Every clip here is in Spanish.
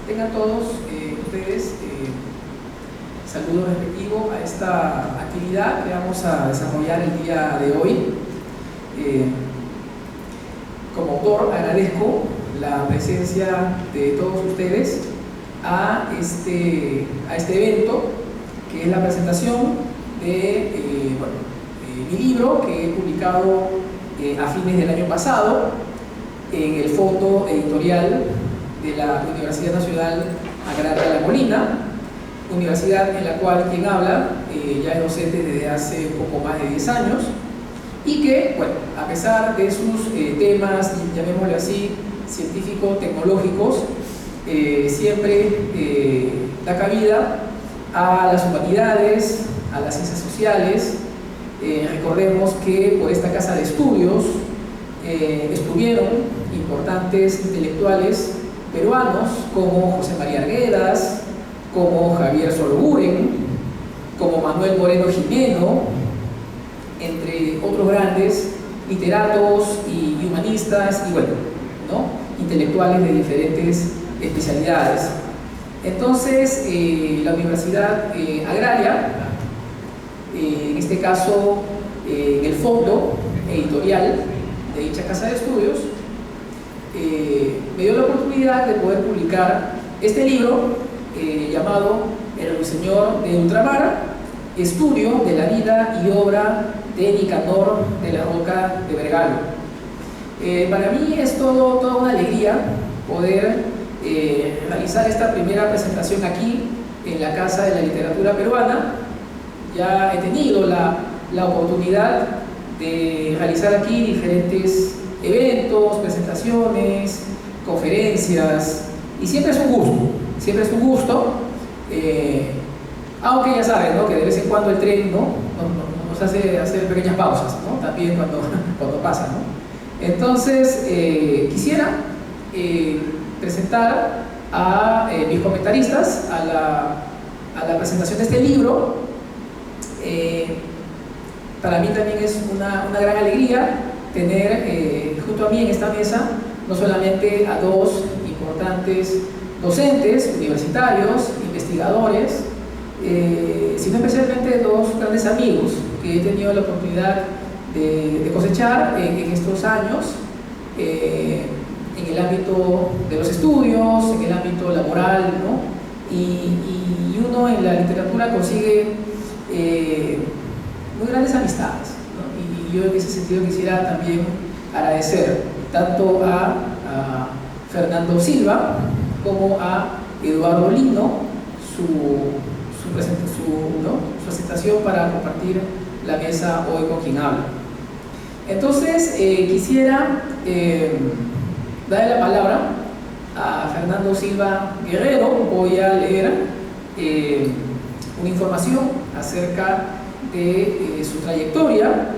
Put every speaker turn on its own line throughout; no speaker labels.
Tengan todos ustedes saludo respectivo a esta actividad que vamos a desarrollar el día de hoy. Como autor agradezco la presencia de todos ustedes a este evento, que es la presentación de mi libro que he publicado a fines del año pasado en el Fondo Editorial de la Universidad Nacional Agraria de La Molina, universidad en la cual quien habla ya es docente desde hace poco más de 10 años y que, bueno, a pesar de sus temas, llamémosle así, científico-tecnológicos, siempre da cabida a las humanidades, a las ciencias sociales. Recordemos que por esta casa de estudios estuvieron importantes intelectuales peruanos como José María Arguedas, como Javier Sologuren, como Manuel Moreno Jimeno, entre otros grandes literatos y humanistas y bueno, ¿no?, intelectuales de diferentes especialidades. Entonces, la Universidad Agraria, en este caso en el fondo editorial de dicha casa de estudios, me dio la oportunidad de poder publicar este libro llamado El Ruiseñor de Ultramar, estudio de la vida y obra de Nicanor de la Roca de Vergallo. Para mí es toda una alegría poder realizar esta primera presentación aquí en la Casa de la Literatura Peruana. Ya he tenido la oportunidad de realizar aquí diferentes eventos, presentaciones, conferencias, y siempre es un gusto, aunque ya saben, ¿no?, que de vez en cuando el tren nos hace hacer pequeñas pausas, ¿no?, también cuando pasa, ¿no? Entonces, quisiera presentar a mis comentaristas a la presentación de este libro. Para mí también es una gran alegría tener junto a mí en esta mesa no solamente a dos importantes docentes, universitarios, investigadores, sino especialmente dos grandes amigos que he tenido la oportunidad de cosechar en estos años, en el ámbito de los estudios, en el ámbito laboral, ¿no? Y uno en la literatura consigue muy grandes amistades, ¿no? Y yo en ese sentido quisiera también agradecer tanto a Fernando Silva como a Eduardo Lino su presentación para compartir la mesa hoy con quien habla. Entonces, quisiera darle la palabra a Fernando Silva Guerrero. Voy a leer una información acerca de su trayectoria.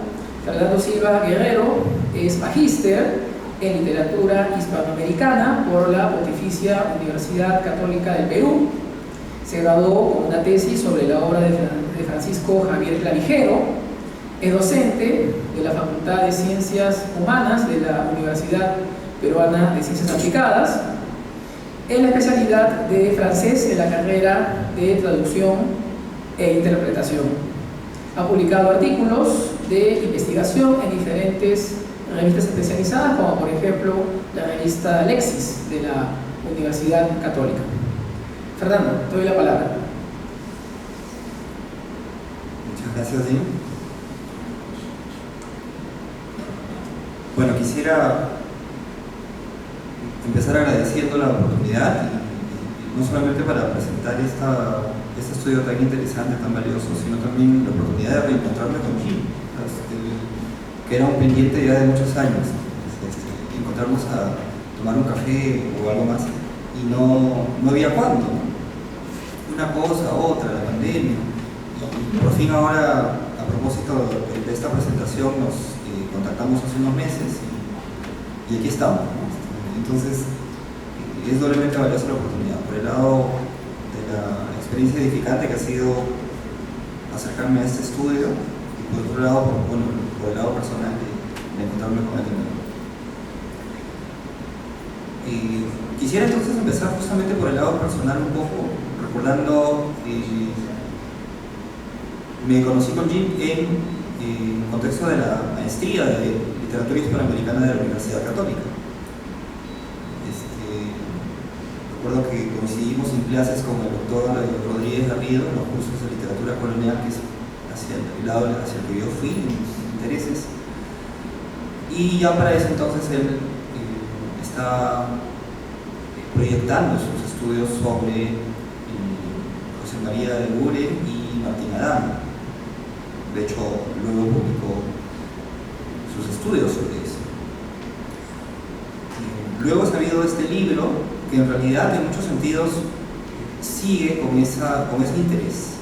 Fernando Silva Guerrero es magíster en literatura hispanoamericana por la Pontificia Universidad Católica del Perú. Se graduó con una tesis sobre la obra de Francisco Javier Clavijero. Es docente de la Facultad de Ciencias Humanas de la Universidad Peruana de Ciencias Aplicadas, en la especialidad de francés en la carrera de traducción e interpretación. Ha publicado artículos de investigación en diferentes revistas especializadas, como por ejemplo la revista Lexis de la Universidad Católica. Fernando, te doy la palabra.
Muchas gracias, Jim. Bueno, quisiera empezar agradeciendo la oportunidad, y no solamente para presentar este estudio tan interesante, tan valioso, sino también la oportunidad de reencontrarme con Jim, que era un pendiente ya de muchos años, encontrarnos a tomar un café o algo más, y no había cuándo, una cosa, otra, la pandemia, y por fin ahora, a propósito de esta presentación, nos contactamos hace unos meses y aquí estamos, ¿no? Entonces es doblemente valiosa la oportunidad, por el lado de la experiencia edificante que ha sido acercarme a este estudio, y por otro lado, por el lado personal de encontrarme con él. Quisiera entonces empezar justamente por el lado personal un poco, recordando, me conocí con Jim en el contexto de la maestría de literatura hispanoamericana de la Universidad Católica. Recuerdo que coincidimos en clases con el doctor Rodríguez Garrido en los cursos de literatura colonial, que es hacia el lado hacia el que yo fui, en mis intereses. Y ya para ese entonces él está proyectando sus estudios sobre José María de Gure y Martín Adán. De hecho, luego publicó sus estudios sobre eso. Luego he sabido de este libro, que en realidad en muchos sentidos sigue con ese interés,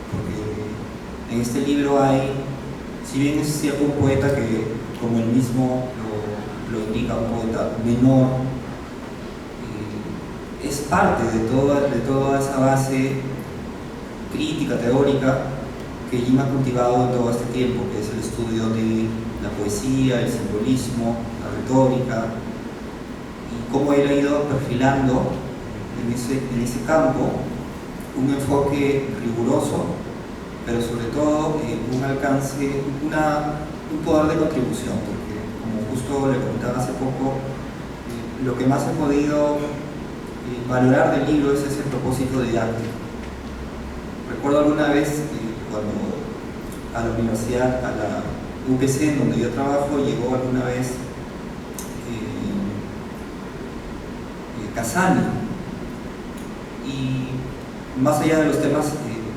porque en este libro hay, si bien es cierto, un poeta que, como él mismo lo indica, un poeta menor, es parte de toda esa base crítica, teórica, que Jim ha cultivado en todo este tiempo, que es el estudio de la poesía, el simbolismo, la retórica, y cómo él ha ido perfilando en ese campo un enfoque riguroso, pero sobre todo un alcance, un poder de contribución, porque como justo le comentaba hace poco, lo que más he podido valorar del libro es ese propósito didáctico. Recuerdo alguna vez cuando a la universidad, a la UPC en donde yo trabajo, llegó alguna vez Casani, y más allá de los temas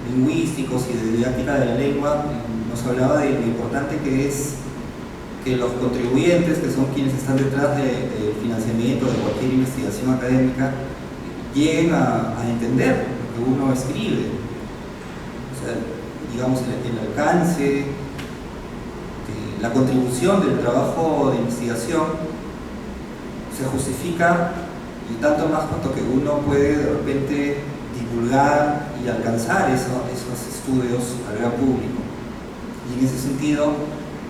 lingüísticos y de didáctica de la lengua, nos hablaba de lo importante que es que los contribuyentes, que son quienes están detrás del financiamiento de cualquier investigación académica, lleguen a entender lo que uno escribe. O sea, digamos, el alcance, la contribución del trabajo de investigación se justifica, y tanto más cuanto que uno puede de repente divulgar y alcanzar esos estudios al gran público. Y en ese sentido,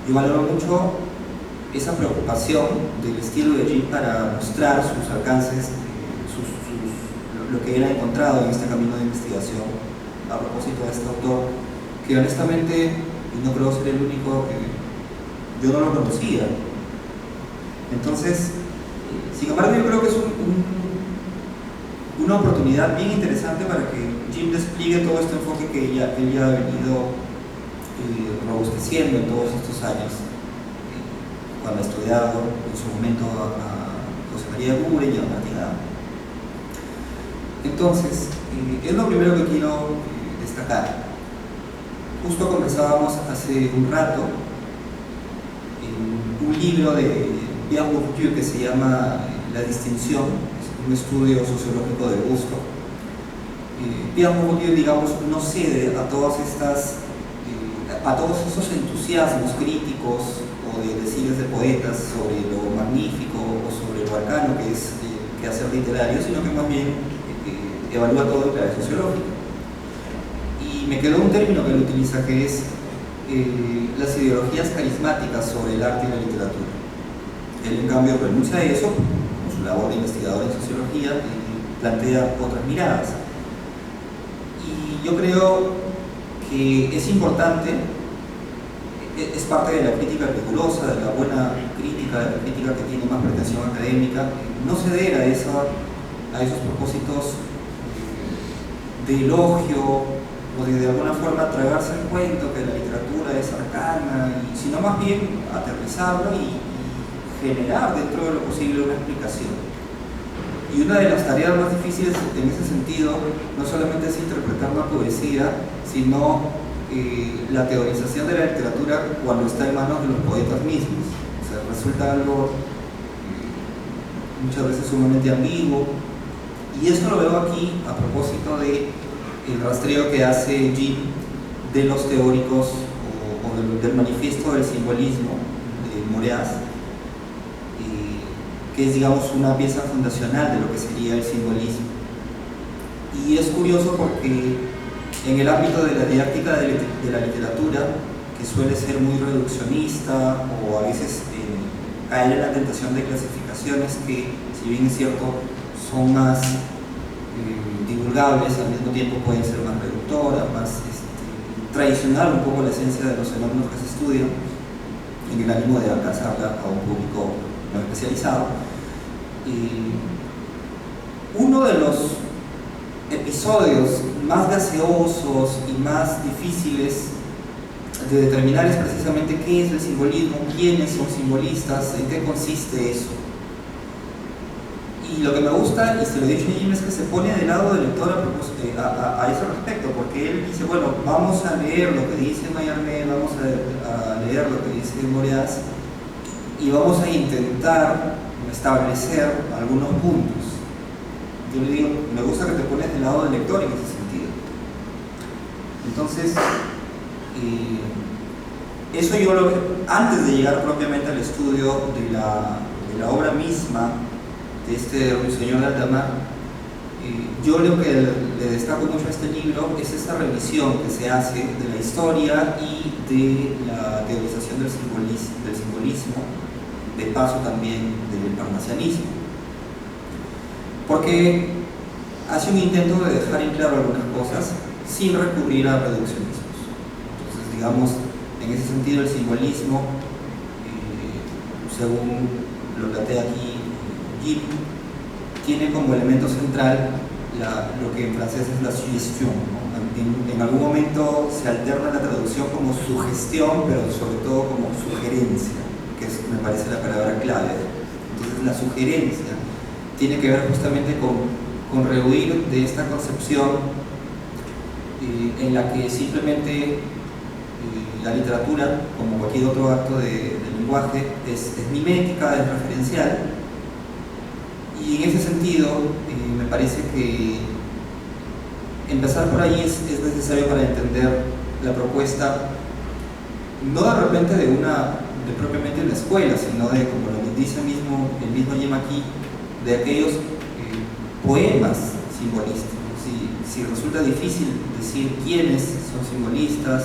yo valoro mucho esa preocupación del estilo de Jim para mostrar sus alcances, lo que él ha encontrado en este camino de investigación, a propósito de este autor, que honestamente, y no creo ser el único, yo no lo conocía. Entonces, sin embargo, yo creo que es una oportunidad bien interesante para que Jim despliegue todo este enfoque que él ya ha venido robusteciendo en todos estos años, cuando ha estudiado en su momento a José María Gure y a Martín Adán. Entonces, es lo primero que quiero destacar. Justo conversábamos hace un rato en un libro de Pierre Bourdieu que se llama La distinción, es un estudio sociológico del gusto. Pierre Bourdieu, digamos, no cede a todos esos entusiasmos críticos o de decires de poetas sobre lo magnífico o sobre lo arcano que es quehacer literario, sino que más bien evalúa todo en clave sociológica. Y me quedó un término que él utiliza, que es las ideologías carismáticas sobre el arte y la literatura. Él, en cambio, renuncia a eso, con su labor de investigador en sociología, y plantea otras miradas. Y yo creo que es importante, es parte de la crítica rigurosa, de la buena crítica, de la crítica que tiene más pretensión académica, no ceder a esos propósitos de elogio o de alguna forma tragarse el cuento que la literatura es arcana, sino más bien aterrizarlo y generar dentro de lo posible una explicación. Y una de las tareas más difíciles en ese sentido no solamente es interpretar una poesía, sino la teorización de la literatura cuando está en manos de los poetas mismos. O sea, resulta algo muchas veces sumamente ambiguo. Y esto lo veo aquí a propósito del rastreo que hace Jim de los teóricos o del manifiesto del simbolismo de Moreas, que es, digamos, una pieza fundacional de lo que sería el simbolismo. Y es curioso porque en el ámbito de la didáctica de la literatura, que suele ser muy reduccionista o a veces caer en la tentación de clasificaciones que si bien es cierto, son más divulgables, al mismo tiempo pueden ser más reductoras, más traicionar un poco la esencia de los fenómenos que se estudian en el ánimo de alcanzarla a un público no especializado. Uno de los episodios más gaseosos y más difíciles de determinar es precisamente qué es el simbolismo, quiénes son simbolistas, en qué consiste eso. Y lo que me gusta, y se lo he dicho a Jim, es que se pone del lado del lector a ese respecto, porque él dice, bueno, vamos a leer lo que dice Mallarmé, vamos a leer lo que dice Moreas, y vamos a intentar establecer algunos puntos. Yo le digo, me gusta que te pones del lado del lector en ese sentido. Entonces, eso yo lo veo antes de llegar propiamente al estudio de la obra misma de este Ruiseñor de Altamar. Yo lo que le destaco mucho a este libro es esta revisión que se hace de la historia y de la teorización del simbolismo, de paso también del parnasianismo, porque hace un intento de dejar en claro algunas cosas sin recurrir a reduccionismos. Entonces, digamos, en ese sentido el simbolismo, según lo plantea aquí Jim, tiene como elemento central lo que en francés es la suggestion, ¿no? En algún momento se alterna la traducción como sugestión, pero sobre todo como sugerencia, que me parece la palabra clave. Entonces la sugerencia tiene que ver justamente con rehuir de esta concepción en la que simplemente la literatura, como cualquier otro acto de lenguaje, es mimética, es referencial. Y en ese sentido, me parece que empezar por ahí es necesario para entender la propuesta, no de repente de propiamente una escuela, sino de, como lo dice el mismo Jim aquí, de aquellos poemas simbolistas. Si resulta difícil decir quiénes son simbolistas,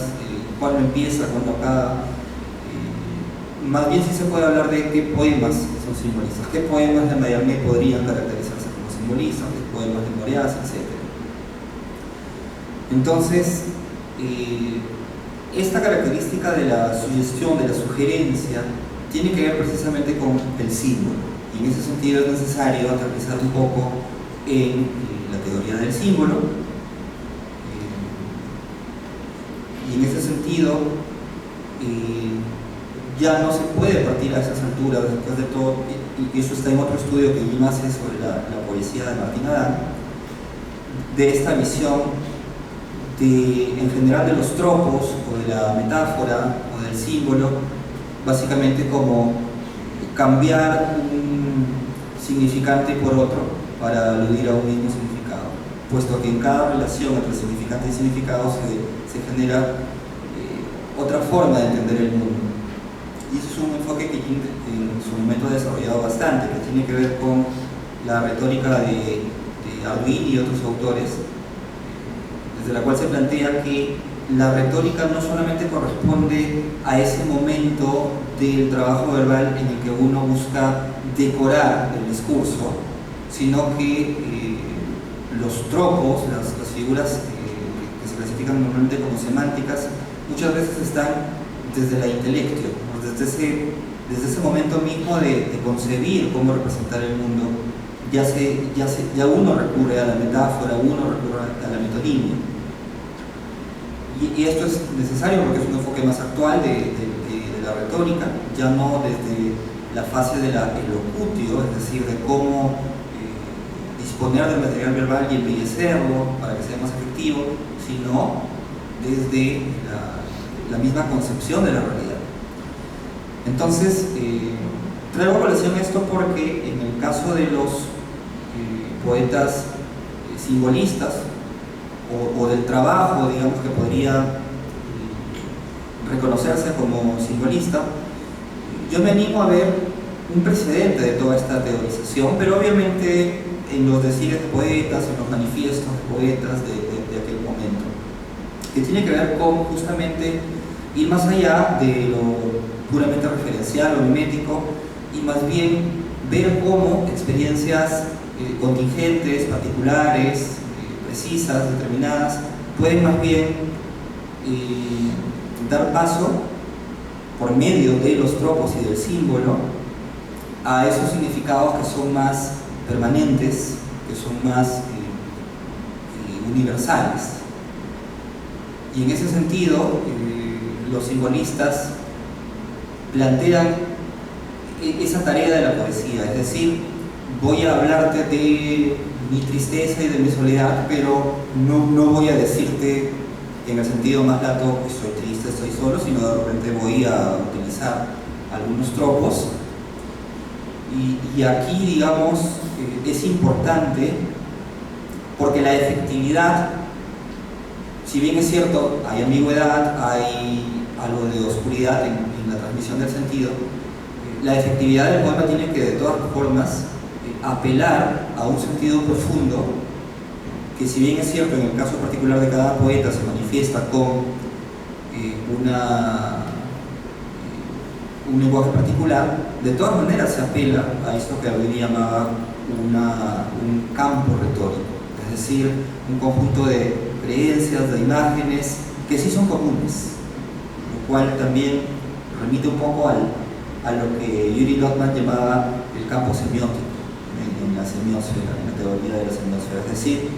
cuándo empieza, cuándo acaba, más bien sí se puede hablar de qué poemas son simbolistas, qué poemas de Mallarmé podrían caracterizarse como simbolistas, qué poemas de Moreas, etc. Entonces, esta característica de la sugestión, de la sugerencia, tiene que ver precisamente con el símbolo, y en ese sentido es necesario aterrizar un poco en la teoría del símbolo, y en ese sentido ya no se puede partir a esas alturas, después de todo, y eso está en otro estudio que Jim hace sobre la poesía de Martín Adán, de esta visión en general de los tropos, o de la metáfora, o del símbolo, básicamente como cambiar un significante por otro para aludir a un mismo significado, puesto que en cada relación entre significante y significado se genera otra forma de entender el mundo. Y ese es un enfoque que Jim en su momento ha desarrollado bastante, que tiene que ver con la retórica de Arduini y otros autores, desde la cual se plantea que la retórica no solamente corresponde a ese momento del trabajo verbal en el que uno busca decorar el discurso, sino que los tropos, las figuras que se clasifican normalmente como semánticas, muchas veces están desde la intelectio, ¿no? desde ese momento mismo de concebir cómo representar el mundo, ya uno recurre a la metáfora, uno recurre a la metonimia. Y esto es necesario porque es un enfoque más actual de la retórica, ya no desde la fase de la elocutio, es decir, de cómo disponer del material verbal y embellecerlo para que sea más efectivo, sino desde la misma concepción de la realidad. Entonces, traigo a colación esto porque en el caso de los poetas simbolistas, o del trabajo, digamos, que podría reconocerse como simbolista, yo me animo a ver un precedente de toda esta teorización, pero obviamente en los decires de poetas, en los manifiestos de poetas de aquel momento, que tiene que ver con justamente ir más allá de lo puramente referencial o mimético, y más bien ver cómo experiencias contingentes, particulares, precisas, determinadas, pueden más bien dar paso, por medio de los tropos y del símbolo, a esos significados que son más permanentes, que son más universales. Y en ese sentido, los simbolistas plantean esa tarea de la poesía, es decir, voy a hablarte de mi tristeza y de mi soledad, pero no voy a decirte en el sentido más lato que estoy triste, estoy solo, sino de repente voy a utilizar algunos tropos. Y aquí, digamos, es importante porque la efectividad, si bien es cierto, hay ambigüedad, hay algo de oscuridad en la transmisión del sentido, la efectividad del poema tiene que de todas formas apelar a un sentido profundo que, si bien es cierto en el caso particular de cada poeta se manifiesta con un lenguaje particular, de todas maneras se apela a esto que Abel llamaba un campo retórico, es decir, un conjunto de creencias, de imágenes que sí son comunes, lo cual también remite un poco a lo que Yuri Lotman llamaba el campo semiótico en la semiósfera, en la teoría de la semiósfera. Es decir,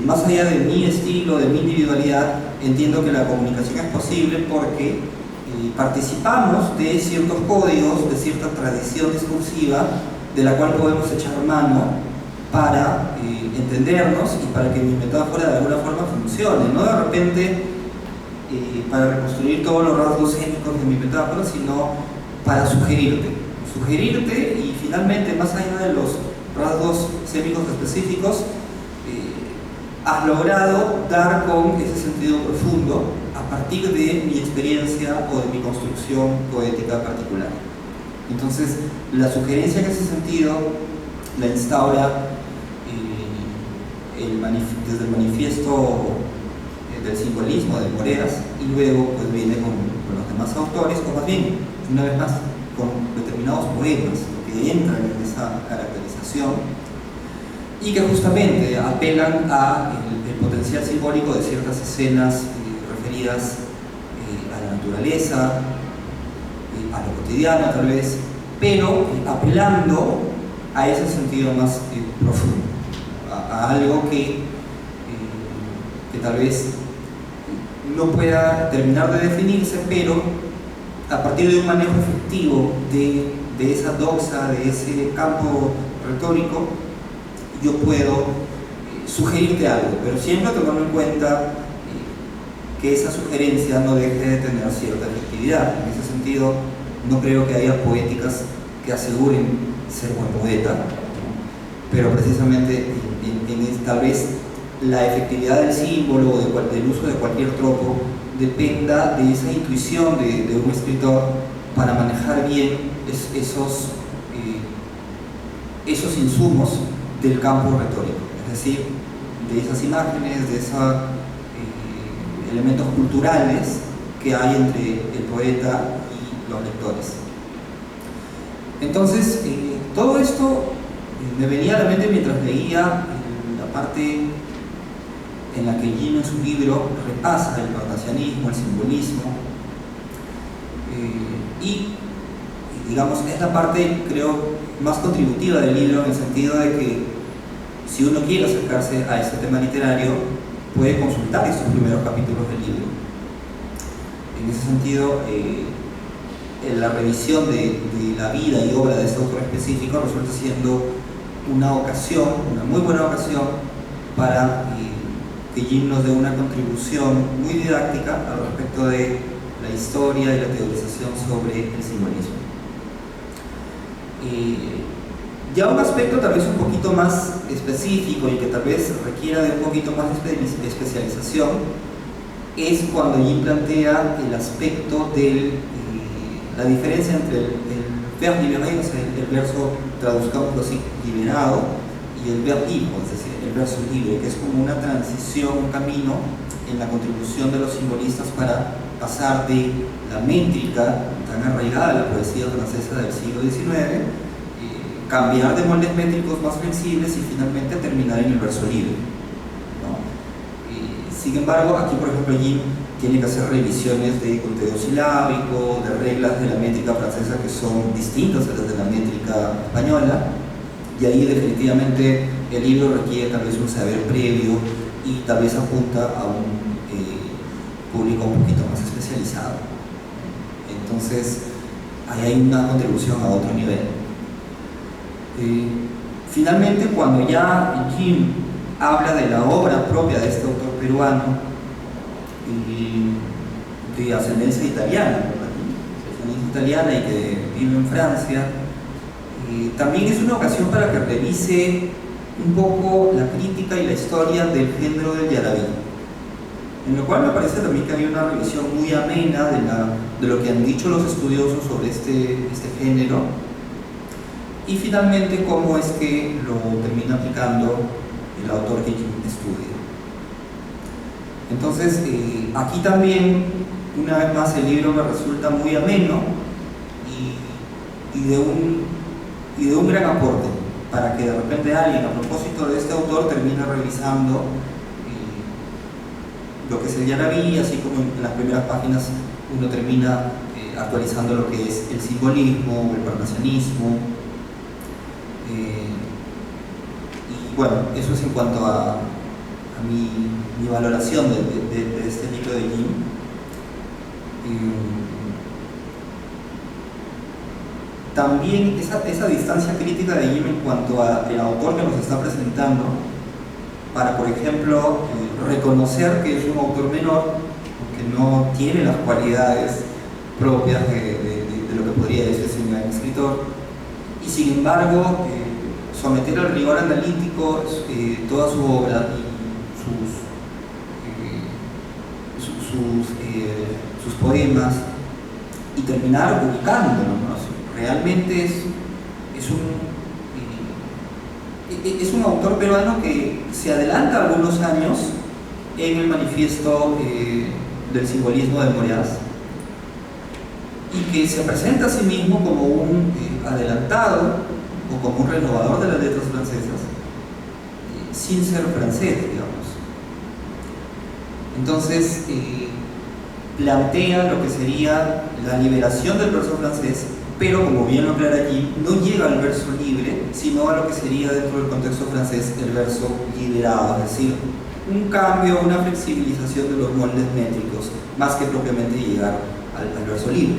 más allá de mi estilo, de mi individualidad, entiendo que la comunicación es posible porque participamos de ciertos códigos, de cierta tradición discursiva de la cual podemos echar mano para entendernos y para que mi metáfora de alguna forma funcione, no de repente para reconstruir todos los rasgos escénicos de mi metáfora, sino para sugerirte y finalmente, más allá de los rasgos escénicos específicos, has logrado dar con ese sentido profundo a partir de mi experiencia o de mi construcción poética particular. Entonces, la sugerencia en ese sentido la instaura desde el manifiesto del simbolismo de Moreras, y luego pues viene con los demás autores, o más bien, una vez más, con determinados poemas que entran en esa caracterización y que justamente apelan a el potencial simbólico de ciertas escenas referidas a la naturaleza, a lo cotidiano tal vez, pero apelando a ese sentido más profundo, a algo que tal vez no pueda terminar de definirse, pero a partir de un manejo efectivo de esa doxa, de ese campo retórico, yo puedo sugerirte algo, pero siempre tomando en cuenta que esa sugerencia no deje de tener cierta efectividad. En ese sentido, no creo que haya poéticas que aseguren ser buen poeta, ¿no? Pero precisamente tal vez la efectividad del símbolo o del uso de cualquier tropo dependa de esa intuición de un escritor para manejar bien esos insumos del campo retórico, es decir, de esas imágenes, de esos elementos culturales que hay entre el poeta y los lectores. Entonces, todo esto me venía a la mente mientras leía la parte en la que Gino en su libro repasa el cartesianismo, el simbolismo, y digamos, es la parte, creo, más contributiva del libro, en el sentido de que si uno quiere acercarse a este tema literario, puede consultar estos primeros capítulos del libro. En ese sentido, la revisión de la vida y obra de este autor específico resulta siendo una ocasión, una muy buena ocasión para que Jim nos dé una contribución muy didáctica al respecto de la historia y la teorización sobre el simbolismo. Ya un aspecto tal vez un poquito más específico y que tal vez requiera de un poquito más de especialización es cuando Jim plantea el aspecto de la diferencia entre el verbo liberado, o sea, el verso, traduzcámoslo así, liberado, y el verbo libre, es decir, el verso libre, que es como una transición, un camino en la contribución de los simbolistas para pasar de la métrica tan arraigada de la poesía francesa del siglo XIX, cambiar de moldes métricos más flexibles y finalmente terminar en el verso libre, ¿no? Sin embargo, aquí por ejemplo Jim tiene que hacer revisiones de conteo silábico, de reglas de la métrica francesa que son distintas a las de la métrica española, y ahí definitivamente el libro requiere tal vez un saber previo y tal vez apunta a un público un poquito más especializado. Entonces, ahí hay una contribución a otro nivel. Finalmente, cuando ya Jim habla de la obra propia de este autor peruano, de ascendencia italiana, y que vive en Francia, también es una ocasión para que revise un poco la crítica y la historia del género del yarabí, en lo cual me parece también que hay una revisión muy amena de lo que han dicho los estudiosos sobre este género, y finalmente cómo es que lo termina aplicando el autor que Jim estudia. Entonces, aquí también, una vez más, el libro me resulta muy ameno y de un gran aporte, para que de repente alguien, a propósito de este autor, termine revisando lo que es el yarabí, así como en las primeras páginas uno termina actualizando lo que es el simbolismo, el parnasianismo. Y bueno, eso es en cuanto a mi valoración de este libro de Jim. También esa distancia crítica de Jim en cuanto al autor que nos está presentando, para, por ejemplo, reconocer que es un autor menor, que no tiene las cualidades propias de lo que podría decirse un gran escritor, y sin embargo someter al rigor analítico toda su obra y sus poemas, y terminar ubicándolo, ¿no? Realmente es un autor peruano que se adelanta algunos años en el manifiesto del simbolismo de Moreas, y que se presenta a sí mismo como un adelantado o como un renovador de las letras francesas, sin ser francés, digamos. Entonces, plantea lo que sería la liberación del verso francés, pero como bien lo aclara allí, no llega al verso libre, sino a lo que sería dentro del contexto francés el verso liberado, es decir, un cambio, una flexibilización de los moldes métricos, más que propiamente llegar al verso libre.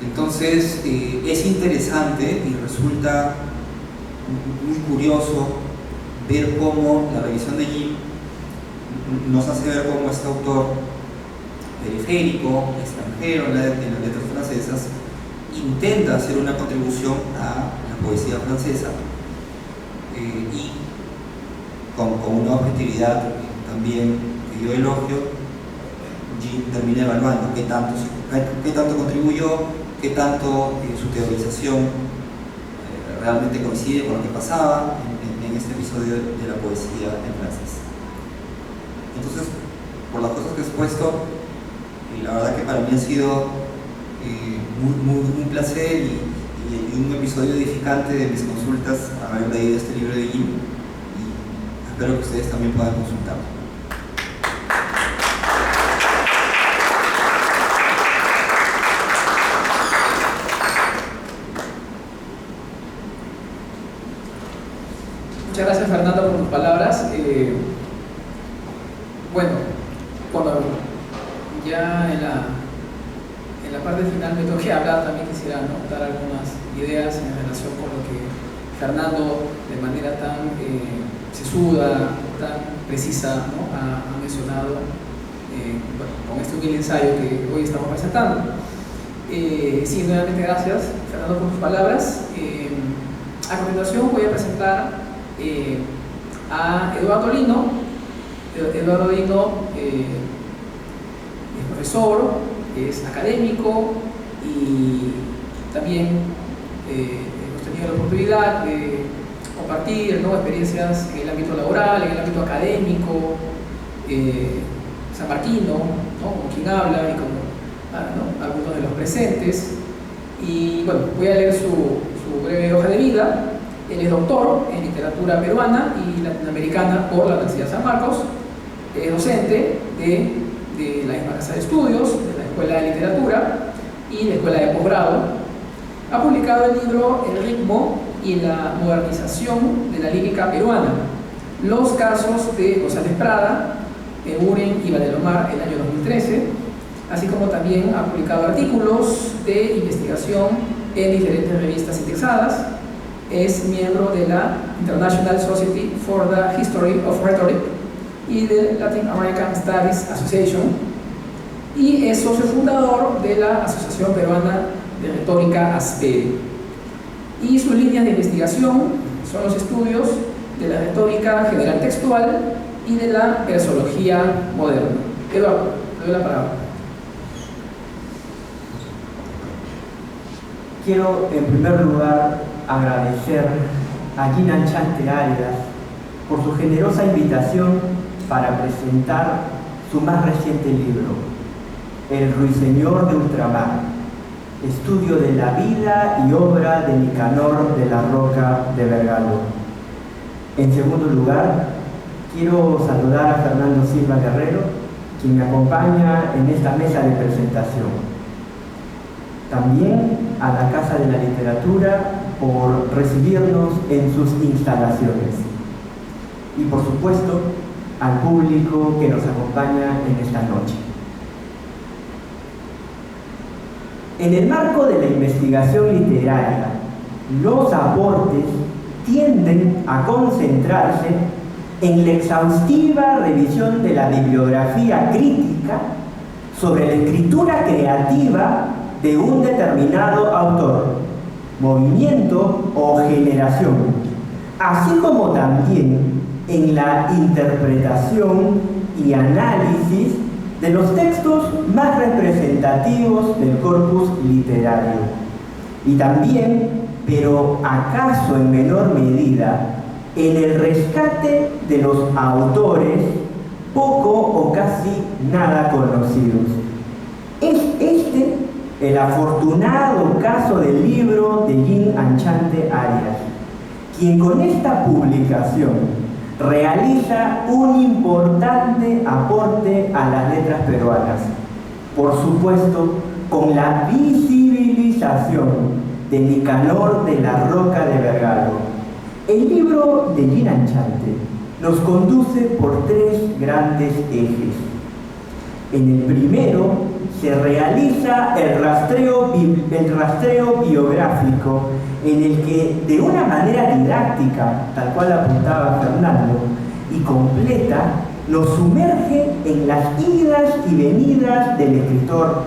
Entonces, es interesante y resulta muy curioso ver cómo la revisión de Jim nos hace ver cómo este autor periférico, extranjero en las letras francesas, intenta hacer una contribución a la poesía francesa, y con una objetividad también que yo elogio. Jim termina evaluando qué tanto contribuyó, qué tanto su teorización realmente coincide con lo que pasaba en este episodio de la poesía en francés. Entonces, por las cosas que he expuesto, la verdad que para mí ha sido un placer y un episodio edificante de mis consultas haber leído este libro de Jim, y espero que ustedes también puedan consultarlo.
Muchas gracias, Fernando, por tus palabras. Bueno, cuando ya en la parte final me toque hablar, también quisiera, ¿no?, dar algunas ideas en relación con lo que Fernando, de manera tan sesuda, tan precisa, ¿no?, ha mencionado, bueno, con este humilde ensayo que hoy estamos presentando. Sí, nuevamente gracias, Fernando, por tus palabras. A continuación voy a presentar a Eduardo Lino. Eduardo Lino es profesor, es académico, y también hemos tenido la oportunidad de compartir, ¿no?, experiencias en el ámbito laboral, en el ámbito académico, sanmarquino, ¿no?, con quien habla y con, ¿no?, algunos de los presentes. Y bueno, voy a leer su su breve hoja de vida. Él es doctor en literatura peruana y latinoamericana por la Universidad San Marcos. Es docente de la misma casa de estudios, de la Escuela de Literatura y la Escuela de Posgrado. Ha publicado el libro El ritmo y la modernización de la lírica peruana, los casos de González Prada, Eguren y Valdelomar, el año 2013, así como también ha publicado artículos de investigación en diferentes revistas indexadas. Es miembro de la International Society for the History of Rhetoric y de Latin American Studies Association, y es socio fundador de la Asociación Peruana de Retórica ASPERE. Y sus líneas de investigación son los estudios de la retórica general textual y de la versología moderna. Eduardo, te doy la palabra.
Quiero en primer lugar agradecer a Gin Anchante Arias por su generosa invitación para presentar su más reciente libro, El Ruiseñor de Ultramar, estudio de la vida y obra de Nicanor de la Roca de Vergalo. En segundo lugar, quiero saludar a Fernando Silva Guerrero, quien me acompaña en esta mesa de presentación. También a la Casa de la Literatura por recibirnos en sus instalaciones. Y por supuesto, al público que nos acompaña en esta noche. En el marco de la investigación literaria, los aportes tienden a concentrarse en la exhaustiva revisión de la bibliografía crítica sobre la escritura creativa de un determinado autor, movimiento o generación, así como también en la interpretación y análisis de los textos más representativos del corpus literario. Y también, pero acaso en menor medida, en el rescate de los autores poco o casi nada conocidos. Es este el afortunado caso del libro de Gin Anchante Arias, quien con esta publicación realiza un importante aporte a las letras peruanas, por supuesto con la visibilización de Nicanor de la Roca de Vergalo. El libro de Gin Anchante nos conduce por tres grandes ejes. En el primero se realiza el rastreo biográfico, en el que de una manera didáctica, tal cual apuntaba Fernando, y completa, nos sumerge en las idas y venidas del escritor,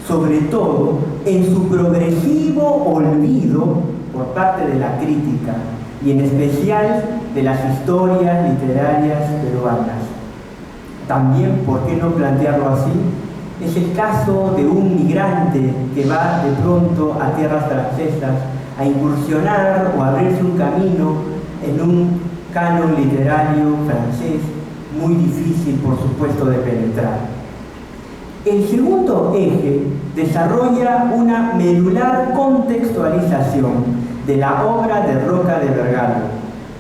sobre todo en su progresivo olvido por parte de la crítica y en especial de las historias literarias peruanas. También, ¿por qué no plantearlo así? Es el caso de un migrante que va de pronto a tierras francesas a incursionar o abrirse un camino en un canon literario francés muy difícil, por supuesto, de penetrar. El segundo eje desarrolla una medular contextualización de la obra de Roca de Vergalo,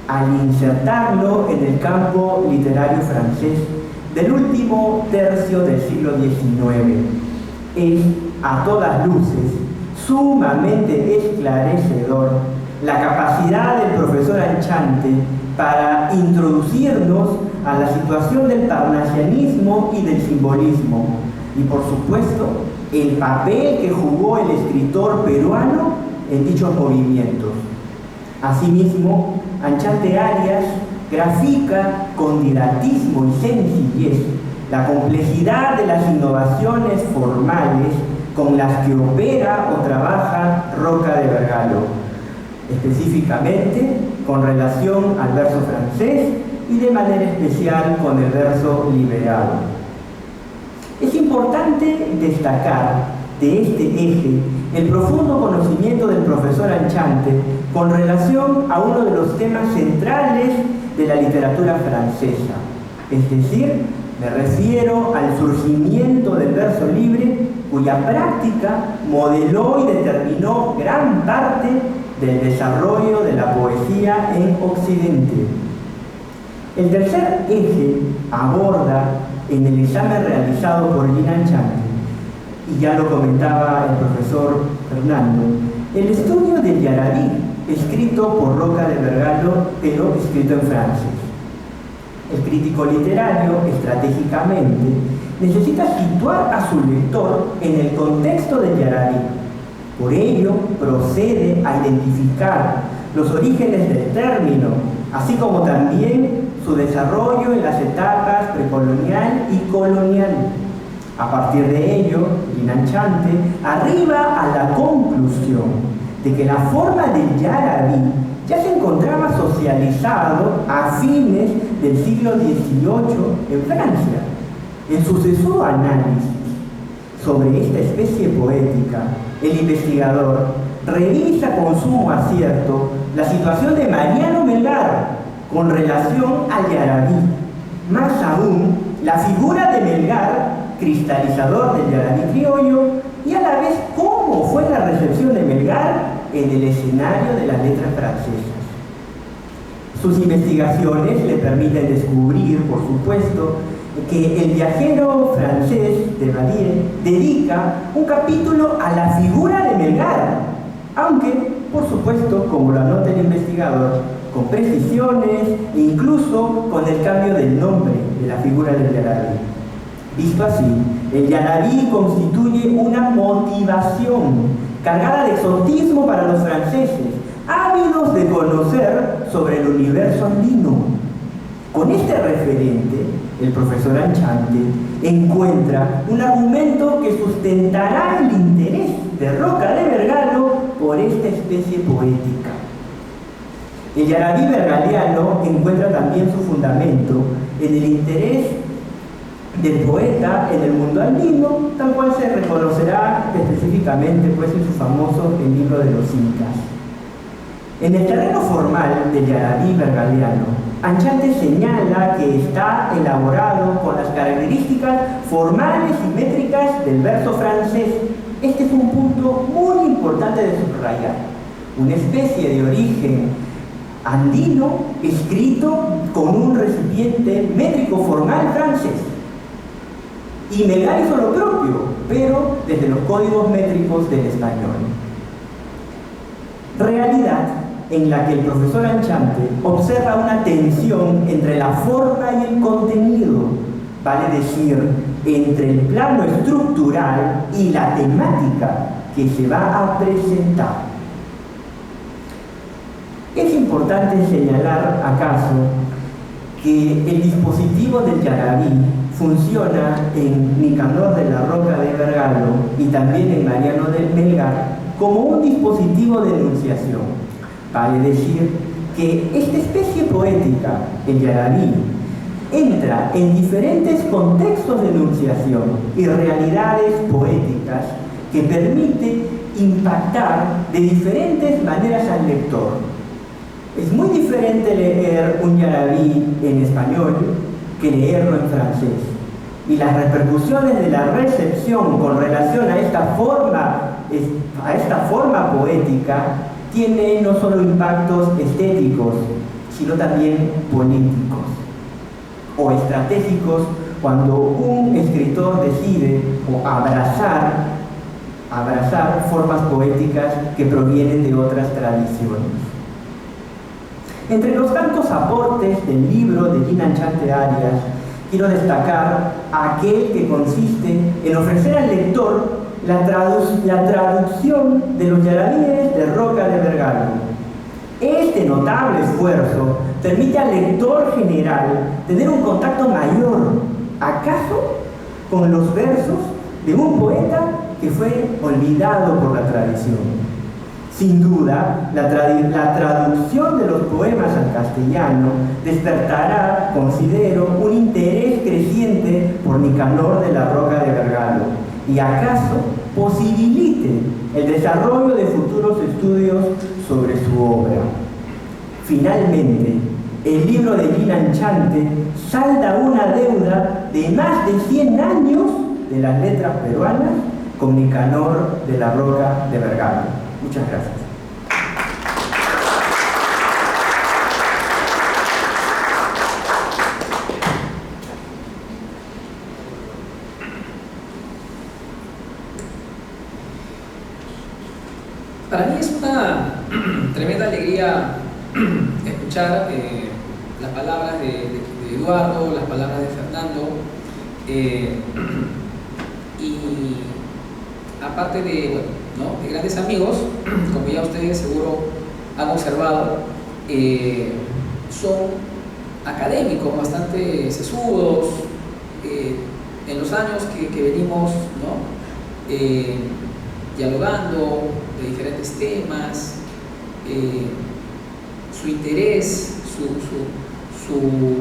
al insertarlo en el campo literario francés del último tercio del siglo XIX. Es, a todas luces, sumamente esclarecedor la capacidad del profesor Anchante para introducirnos a la situación del parnasianismo y del simbolismo, y por supuesto el papel que jugó el escritor peruano en dichos movimientos. Asimismo, Anchante Arias grafica con didactismo y sencillez la complejidad de las innovaciones formales con las que opera o trabaja Roca de Vergalo, específicamente con relación al verso francés y de manera especial con el verso liberado. Es importante destacar de este eje el profundo conocimiento del profesor Anchante con relación a uno de los temas centrales de la literatura francesa, es decir, me refiero al surgimiento del verso libre, cuya práctica modeló y determinó gran parte del desarrollo de la poesía en Occidente. El tercer eje aborda en el examen realizado por Gina Anchante, y ya lo comentaba el profesor Fernando, el estudio del yarabí, escrito por Roca de Vergallo, pero escrito en francés. El crítico literario, estratégicamente, necesita situar a su lector en el contexto del yarabí. Por ello, procede a identificar los orígenes del término, así como también su desarrollo en las etapas precolonial y colonial. A partir de ello, Gina Anchante arriba a la conclusión de que la forma del yarabí ya se encontraba socializado a fines del siglo XVIII en Francia. En su sesudo análisis sobre esta especie poética, el investigador revisa con sumo acierto la situación de Mariano Melgar con relación al yarabí. Más aún, la figura de Melgar, cristalizador del yarabí criollo, y a la vez cómo fue la recepción de Melgar en el escenario de las letras francesas. Sus investigaciones le permiten descubrir, por supuesto, que el viajero francés de Badie dedica un capítulo a la figura de Melgar, aunque, por supuesto, como lo anota el investigador, con precisiones e incluso con el cambio del nombre de la figura del yarabí. Visto así, el yarabí constituye una motivación cargada de exotismo para los franceses, ávidos de conocer sobre el universo andino. Con este referente, el profesor Anchante encuentra un argumento que sustentará el interés de Roca de Vergallo por esta especie poética. El yarabí vergaliano encuentra también su fundamento en el interés del poeta en el mundo andino, tal cual se reconocerá específicamente pues, en su famoso El libro de los Incas. En el terreno formal del yarabí vergaliano, Anchante señala que está elaborado con las características formales y métricas del verso francés. Este es un punto muy importante de subrayar. Una especie de origen andino escrito con un recipiente métrico formal francés. Y Melgar hizo lo propio, pero desde los códigos métricos del español. Realidad en la que el profesor Anchante observa una tensión entre la forma y el contenido, vale decir, entre el plano estructural y la temática que se va a presentar. Es importante señalar, acaso, que el dispositivo del yarabí funciona en Nicanor de la Roca de Vergallo y también en Mariano de Melgar como un dispositivo de enunciación. Vale decir que esta especie poética, el yarabí, entra en diferentes contextos de enunciación y realidades poéticas que permite impactar de diferentes maneras al lector. Es muy diferente leer un yarabí en español que leerlo en francés. Y las repercusiones de la recepción con relación a esta forma poética tiene no solo impactos estéticos, sino también políticos o estratégicos cuando un escritor decide abrazar formas poéticas que provienen de otras tradiciones. Entre los tantos aportes del libro de Gina Anchante Arias, quiero destacar aquel que consiste en ofrecer al lector la traducción de los yarabíes de Roca de Vergallo. Este notable esfuerzo permite al lector general tener un contacto mayor, acaso, con los versos de un poeta que fue olvidado por la tradición. Sin duda, la traducción de los poemas al castellano despertará, considero, un interés creciente por Nicanor de la Roca de Vergallo y acaso posibilite el desarrollo de futuros estudios sobre su obra. Finalmente, el libro de Gina Anchante salda una deuda de más de 100 años de las letras peruanas con Nicanor de la Roca de Vergallo. Muchas gracias.
es una tremenda alegría escuchar las palabras de Eduardo, las palabras de Fernando, y aparte de, bueno, ¿no?, de grandes amigos, como ya ustedes seguro han observado, son académicos bastante sesudos, en los años que venimos, ¿no?, dialogando de diferentes temas, su interés, su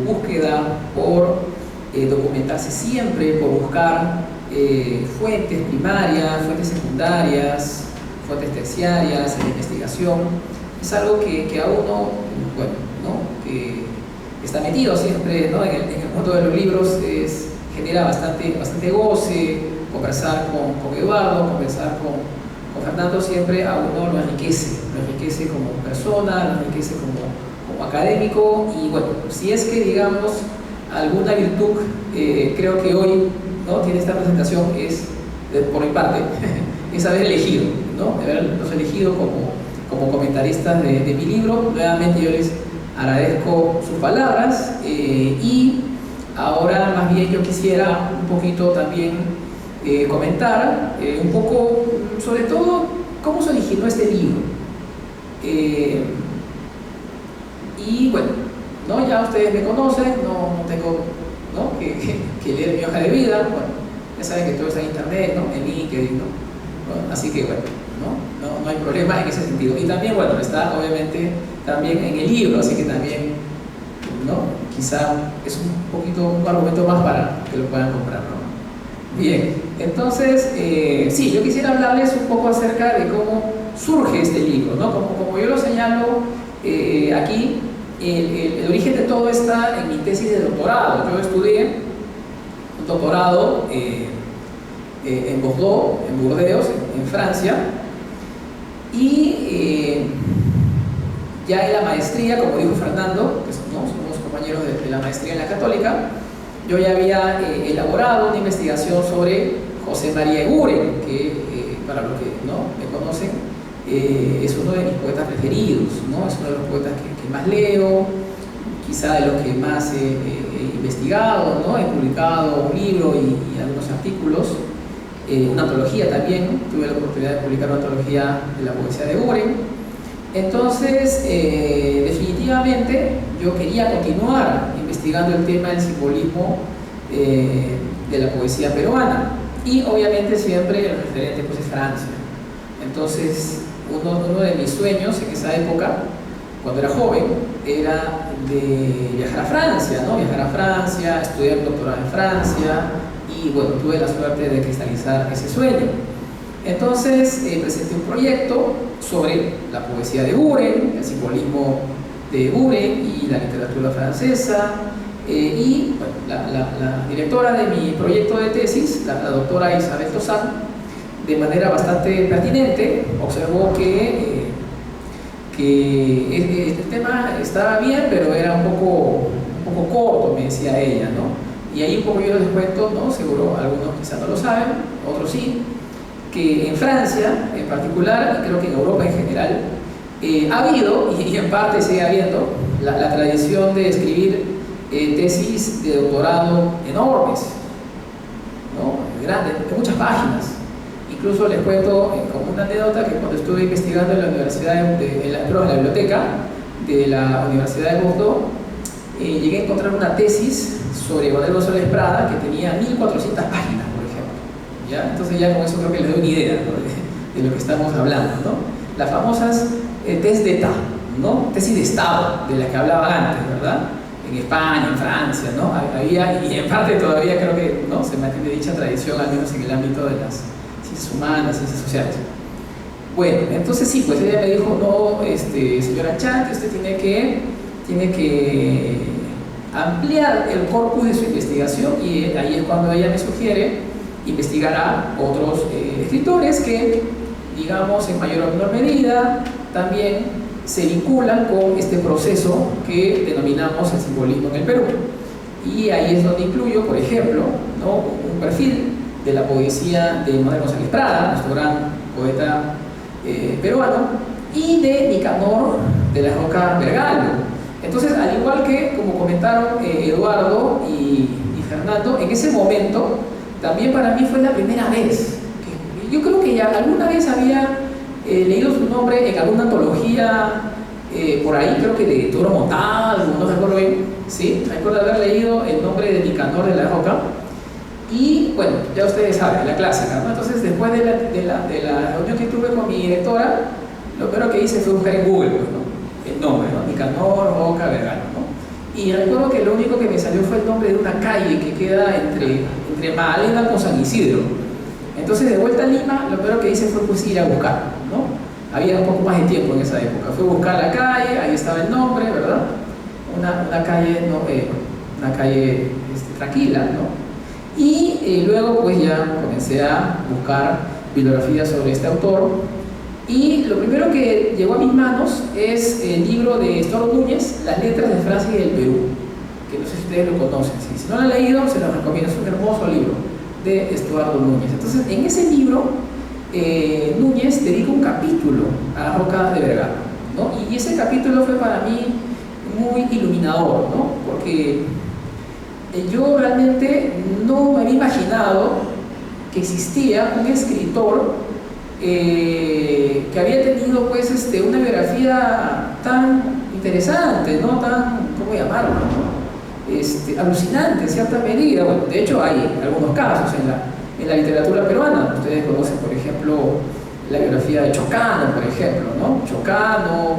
búsqueda por documentarse siempre, por buscar fuentes primarias, fuentes secundarias, fuentes terciarias en la investigación, es algo que a uno, bueno, ¿no?, que está metido siempre, ¿no?, en el mundo de los libros, genera bastante goce. Conversar con Eduardo, conversar con Fernando, siempre a uno lo enriquece como persona, lo enriquece como académico. Y bueno, si es que, digamos, alguna virtud creo que hoy, ¿no?, tiene esta presentación, es, por mi parte, es haber elegido, ¿no?, haberlos elegido como comentaristas de mi libro. Nuevamente yo les agradezco sus palabras, y ahora más bien yo quisiera un poquito también comentar un poco, sobre todo, cómo se originó este libro. Y bueno, ¿no?, ya ustedes me conocen, no tengo, ¿no?, que leer mi hoja de vida. Bueno, ya saben que todo está en internet, ¿no?, en LinkedIn, ¿no? Bueno, así que bueno, no hay problema en ese sentido. Y también, bueno, está obviamente también en el libro, así que también, ¿no?, quizá es un argumento más para que lo puedan comprar, ¿no? Bien, entonces, sí, yo quisiera hablarles un poco acerca de cómo surge este libro, ¿no? Como yo lo señalo aquí, el origen de todo está en mi tesis de doctorado. Yo estudié un doctorado en Bordeaux, en Burdeos, en Francia, y ya en la maestría, como dijo Fernando, que somos compañeros de la maestría en la Católica, yo ya había elaborado una investigación sobre José María Eguren, que para los que no me conocen, es uno de mis poetas preferidos, ¿no? Es uno de los poetas que más leo, quizá de los que más he investigado, ¿no? He publicado un libro y algunos artículos, una antología también. Tuve la oportunidad de publicar una antología de la poesía de Eguren. Entonces, definitivamente yo quería continuar investigando el tema del simbolismo de la poesía peruana, y obviamente siempre el referente pues es Francia. Entonces, uno de mis sueños en esa época, cuando era joven, era de viajar a Francia, ¿no? Viajar a Francia, estudiar doctorado en Francia, y bueno, tuve la suerte de cristalizar ese sueño. Entonces presenté un proyecto sobre la poesía de Eguren, el simbolismo de Eguren y la literatura francesa, y bueno, la directora de mi proyecto de tesis, la doctora Isabel Tozán, de manera bastante pertinente observó que el tema estaba bien, pero era un poco corto, me decía ella, ¿no? Y ahí un poco yo les cuento, ¿no? Seguro algunos quizás no lo saben, otros sí, que en Francia en particular, y creo que en Europa en general, ha habido, y en parte sigue habiendo, la tradición de escribir tesis de doctorado enormes, ¿no? Grandes, de muchas páginas. Incluso les cuento como una anécdota que cuando estuve investigando en la universidad, en la biblioteca de la Universidad de Bordeaux, llegué a encontrar una tesis sobre Manuel González Prada que tenía 1400 páginas, por ejemplo, ¿ya? Entonces ya con eso creo que les doy una idea, ¿no?, de lo que estamos hablando, ¿no? Las famosas tesis d'État, ¿no?, tesis de Estado, de las que hablaba antes, ¿verdad? En España, en Francia, ¿no? Había, y en parte todavía creo que, ¿no?, se mantiene dicha tradición, al menos en el ámbito de las ciencias humanas, ciencias sociales. Bueno, entonces sí, pues ella me dijo, no, señora Chante, usted tiene que ampliar el corpus de su investigación, y ahí es cuando ella me sugiere investigar a otros escritores que, digamos, en mayor o menor medida también se vinculan con este proceso que denominamos el simbolismo en el Perú. Y ahí es donde incluyo, por ejemplo, ¿no?, un perfil de la poesía de Manuel González Prada, nuestro gran poeta peruano, y de Nicanor de la Roca Vergallo. Entonces, al igual que, como comentaron Eduardo y Fernando, en ese momento también para mí fue la primera vez. Yo creo que ya alguna vez había leído su nombre en alguna antología por ahí, creo que de Toro Montal, no recuerdo bien, ¿sí? Recuerdo haber leído el nombre de Nicanor de la Roca. Y bueno, ya ustedes saben, la clásica, ¿no? Entonces, después de la reunión que tuve con mi directora, lo primero que hice fue buscar en Google, pues, ¿no? El nombre, ¿no? Nicanor Roca Vergallo, ¿no? Y recuerdo que lo único que me salió fue el nombre de una calle que queda entre Magdalena con San Isidro. Entonces, de vuelta a Lima, lo primero que hice fue pues ir a buscar, ¿no? Había un poco más de tiempo en esa época. Fui a buscar la calle, ahí estaba el nombre, ¿verdad? Una calle, ¿no? Una calle tranquila, ¿no? Y luego pues ya comencé a buscar bibliografía sobre este autor, y lo primero que llegó a mis manos es el libro de Estuardo Núñez, Las letras de Francia y del Perú, que no sé si ustedes lo conocen. Si no lo han leído, se los recomiendo, es un hermoso libro de Estuardo Núñez. Entonces, en ese libro, Núñez dedica un capítulo a la Roca de Vergallo, ¿no? Y ese capítulo fue para mí muy iluminador, ¿no? Porque yo realmente no me había imaginado que existía un escritor que había tenido pues una biografía tan interesante, ¿no? Tan, ¿cómo llamarlo?, ¿no? Alucinante en cierta medida. Bueno, de hecho hay algunos casos en la literatura peruana. Ustedes conocen, por ejemplo, la biografía de Chocano, por ejemplo, ¿no? Chocano,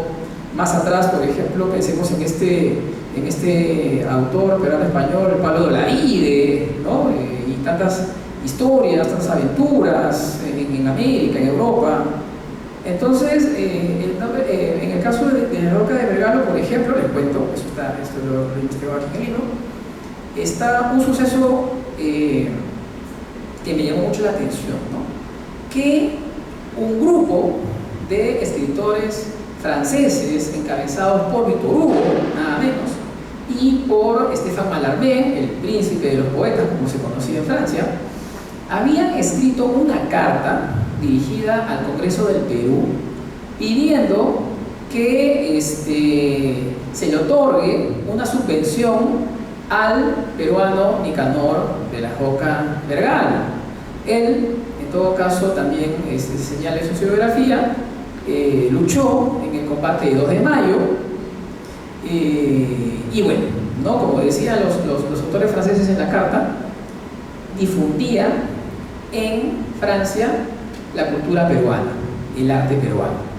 más atrás, por ejemplo, pensemos en este autor peruano español, Pablo de Olavide, ¿no? Y tantas historias, tantas aventuras en América, en Europa. Entonces, en el caso de la Roca de Vergallo, por ejemplo, les cuento, esto lo investigó aquí en el libro, está un suceso que me llamó mucho la atención, ¿no? Que un grupo de escritores franceses encabezados por Victor Hugo, nada menos, y por Stéphane Mallarmé, el príncipe de los poetas, como se conocía en Francia, habían escrito una carta dirigida al Congreso del Perú pidiendo que se le otorgue una subvención al peruano Nicanor de la Roca Vergallo. Él, en todo caso, también señala en su biografía, luchó en el combate de 2 de mayo, y bueno, ¿no? Como decían los autores franceses en la carta, difundía en Francia la cultura peruana, el arte peruano.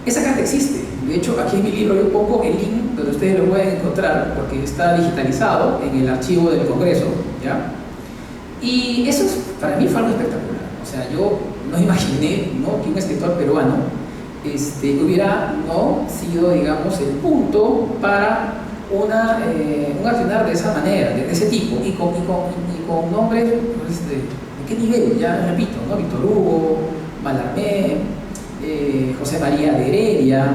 Esa carta existe. De hecho, aquí en mi libro yo pongo el link donde ustedes lo pueden encontrar, porque está digitalizado en el archivo del Congreso, ¿ya? Y eso para mí fue algo espectacular. O sea, yo no imaginé, ¿no?, que un escritor peruano hubiera, ¿no?, sido, digamos, el punto para un accionar de esa manera, de ese tipo, y con nombres pues, ¿de qué nivel? Ya repito, ¿no? Victor Hugo, Mallarmé, José María de Heredia,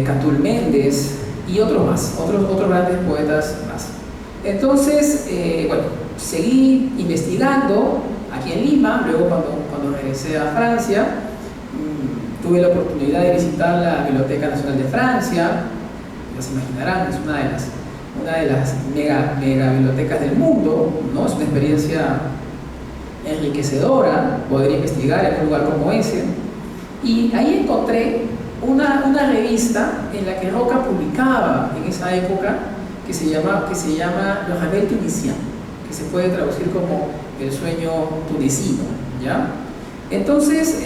Cantul Méndez y otros más, otros grandes poetas más. Entonces, bueno, seguí investigando aquí en Lima. Luego cuando regresé a Francia, tuve la oportunidad de visitar la Biblioteca Nacional de Francia. Ya se imaginarán, es una de las mega bibliotecas del mundo, ¿no? Es una experiencia enriquecedora poder investigar en un lugar como ese. Y ahí encontré una revista en la que Roca publicaba en esa época, que se llama Le Réveil Tunisien, que se puede traducir como El sueño tunecino, ¿ya? Entonces,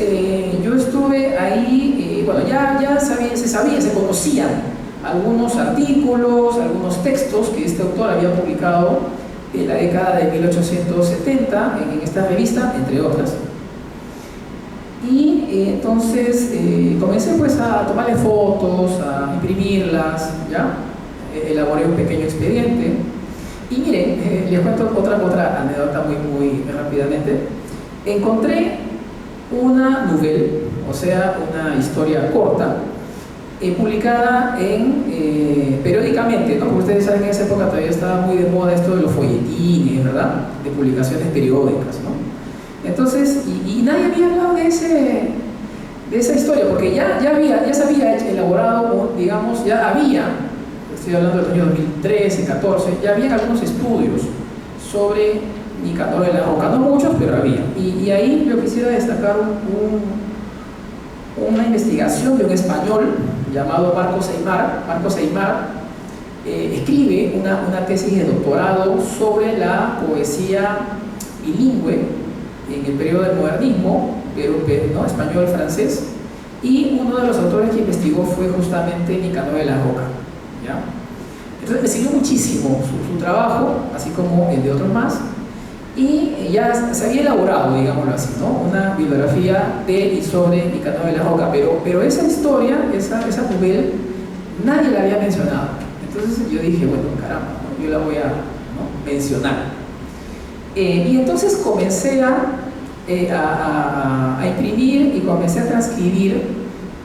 yo estuve ahí, bueno, ya se conocían algunos artículos, algunos textos que este autor había publicado en la década de 1870 en esta revista, entre otras. Y entonces comencé pues a tomarle fotos, a imprimirlas, ¿ya? Elaboré un pequeño expediente. Y miren, les cuento otra anécdota muy rápidamente. Encontré una novela, o sea, una historia corta, publicada periódicamente, ¿no? Porque ustedes saben que en esa época todavía estaba muy de moda esto de los folletines, ¿verdad? De publicaciones periódicas, ¿no? Entonces, y nadie había hablado de esa historia, porque ya se había elaborado, digamos, ya había, estoy hablando del año 2013, 14, ya había algunos estudios sobre Nicanor de la Roca, no muchos, pero había. Y ahí yo quisiera destacar una investigación de un español llamado Marcos Aymar. Marcos Aymar escribe una tesis de doctorado sobre la poesía bilingüe en el periodo del modernismo, ¿no? Español-francés, y uno de los autores que investigó fue justamente Nicanor de la Roca, ¿ya? Entonces me sirvió muchísimo su trabajo, así como el de otros más, y ya se había elaborado, digámoslo así, ¿no? Una bibliografía de y sobre Nicanor de la Roca, pero esa historia, esa novela, nadie la había mencionado. Entonces yo dije, bueno, caramba, ¿no? Yo la voy a, ¿no?, mencionar. Y entonces comencé a imprimir y comencé a transcribir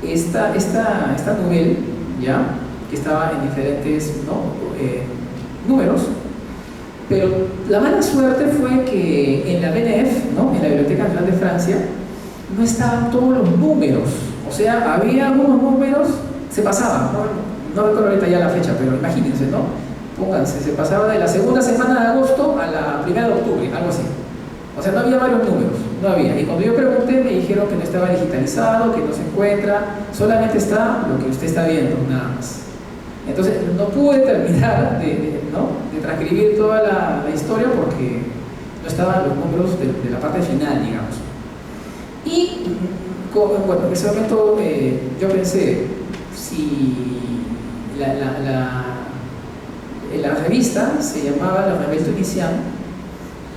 esta novela, ¿ya?, que estaba en diferentes, ¿no?, números. Pero la mala suerte fue que en la BNF, ¿no?, en la Biblioteca Nacional de Francia, no estaban todos los números. O sea, había algunos números, se pasaban, no recuerdo ahorita ya la fecha, pero imagínense, ¿no? Pónganse, se pasaba de la segunda semana de agosto a la primera de octubre, algo así. O sea, no había varios números, no había. Y cuando yo pregunté, me dijeron que no estaba digitalizado, que no se encuentra, solamente está lo que usted está viendo, nada más. Entonces, no pude terminar de transcribir toda la historia porque no estaban los números de la parte final, digamos. Y, bueno, en ese momento yo pensé, si la revista se llamaba La Rebelle Tunisienne,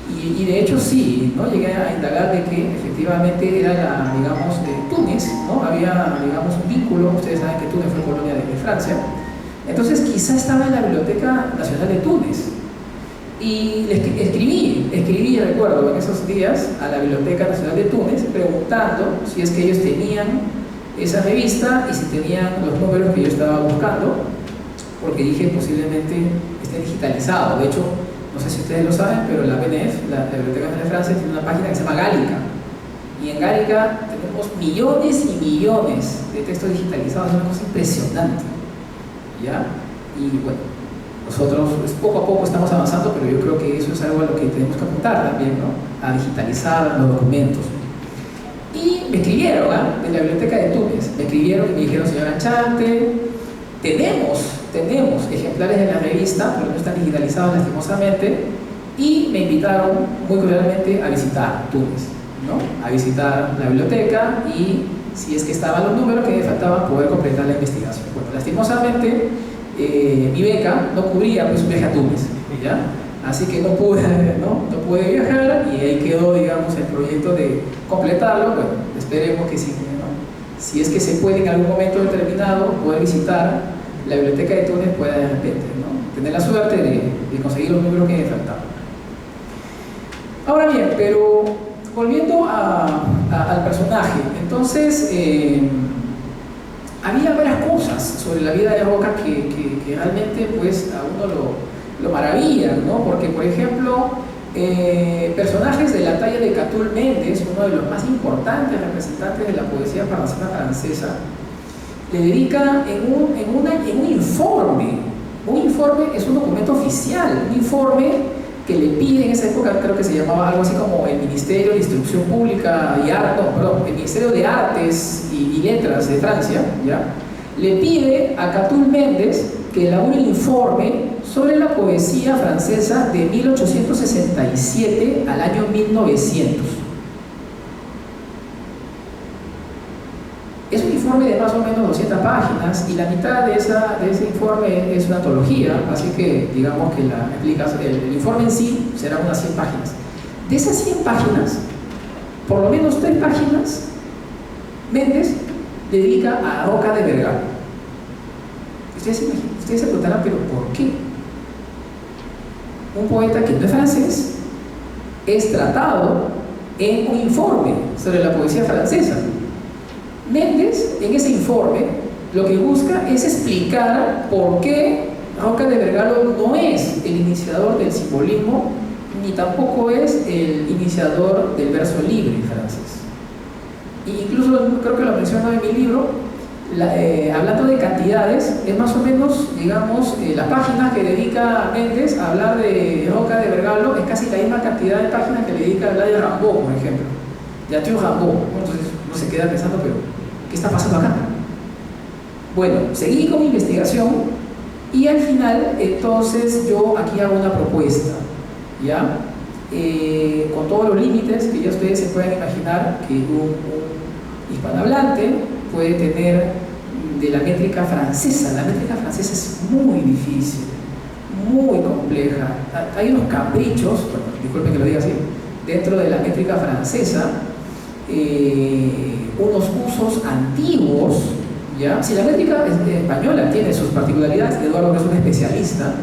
y de hecho sí, ¿no?, llegué a indagar de que efectivamente era digamos, de Túnez, ¿no? Había, digamos, un vínculo. Ustedes saben que Túnez fue colonia de Francia. Entonces quizá estaba en la Biblioteca Nacional de Túnez. Y escribí, recuerdo, en esos días a la Biblioteca Nacional de Túnez preguntando si es que ellos tenían esa revista y si tenían los números que yo estaba buscando, porque dije posiblemente esté digitalizado. De hecho, no sé si ustedes lo saben, pero la BNF, la Biblioteca Nacional de Francia, tiene una página que se llama Gallica, y en Gallica tenemos millones y millones de textos digitalizados. Es una cosa impresionante, ¿ya? Y bueno, nosotros poco a poco estamos avanzando, pero yo creo que eso es algo a lo que tenemos que apuntar también, ¿no?, a digitalizar los documentos. Y me escribieron, de la Biblioteca de Túnez, me escribieron y me dijeron: señora Chante, tenemos ejemplares de la revista, pero no están digitalizados lastimosamente, y me invitaron muy cordialmente a visitar Túnez, ¿no?, a visitar la biblioteca, y si es que estaban los números que me faltaban, poder completar la investigación. Bueno, lastimosamente mi beca no cubría, pues, un viaje a Túnez, ¿ya? Así que no pude viajar, y ahí quedó, digamos, el proyecto de completarlo. Bueno, esperemos que sí, ¿no?, si es que se puede en algún momento determinado poder visitar la Biblioteca de Túnez, pueda de repente, ¿no?, tener la suerte de conseguir los números que me faltaban. Ahora bien, pero volviendo al personaje, entonces había varias cosas sobre la vida de Roca que realmente, pues, a uno lo maravillan, ¿no? Porque, por ejemplo, personajes de la talla de Catulle Mendes, uno de los más importantes representantes de la poesía francesa, le dedica en un informe. Un informe es un documento oficial, un informe que le pide en esa época, creo que se llamaba algo así como el Ministerio de Instrucción Pública y el Ministerio de Artes y Letras de Francia, ¿ya?, le pide a Catulle Mendes que elabore un informe sobre la poesía francesa de 1867 al año 1900. Es un informe de más o menos 200 páginas, y la mitad de ese informe es una antología, así que digamos que el informe en sí será unas 100 páginas. De esas 100 páginas, por lo menos 3 páginas, Mendes dedica a Roca de Vergara. Ustedes se preguntarán, ¿pero por qué? Un poeta que no es francés es tratado en un informe sobre la poesía francesa. Mendes, en ese informe, lo que busca es explicar por qué Roca de Vergara no es el iniciador del simbolismo, ni ni tampoco es el iniciador del verso libre francés. E incluso creo que lo menciono en mi libro. Hablando de cantidades, es más o menos, digamos, la página que dedica Méndez a hablar de Roca de Vergallo es casi la misma cantidad de páginas que le dedica a hablar de Rimbaud, por ejemplo, de Arthur Rimbaud. Entonces uno se queda pensando, pero ¿qué está pasando acá? Bueno, seguí con mi investigación y al final, entonces, yo aquí hago una propuesta, ¿ya? Con todos los límites que ya ustedes se pueden imaginar que un hispanohablante puede tener de la métrica francesa. La métrica francesa es muy difícil, muy compleja. Hay unos caprichos, bueno, disculpen que lo diga así, dentro de la métrica francesa, unos usos antiguos, ¿ya? Si la métrica española tiene sus particularidades, Eduardo, que es un especialista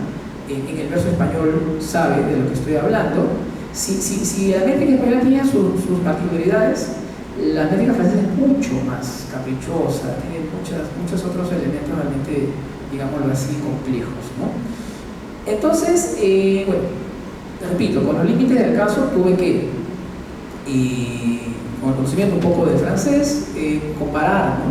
en el verso español, sabe de lo que estoy hablando. Si la métrica española tiene sus particularidades, la métrica francesa es mucho más caprichosa, tiene muchos otros elementos realmente, digámoslo así, complejos, ¿no? Entonces, bueno, repito, con los límites del caso tuve que, con el conocimiento un poco del francés, comparar, ¿no?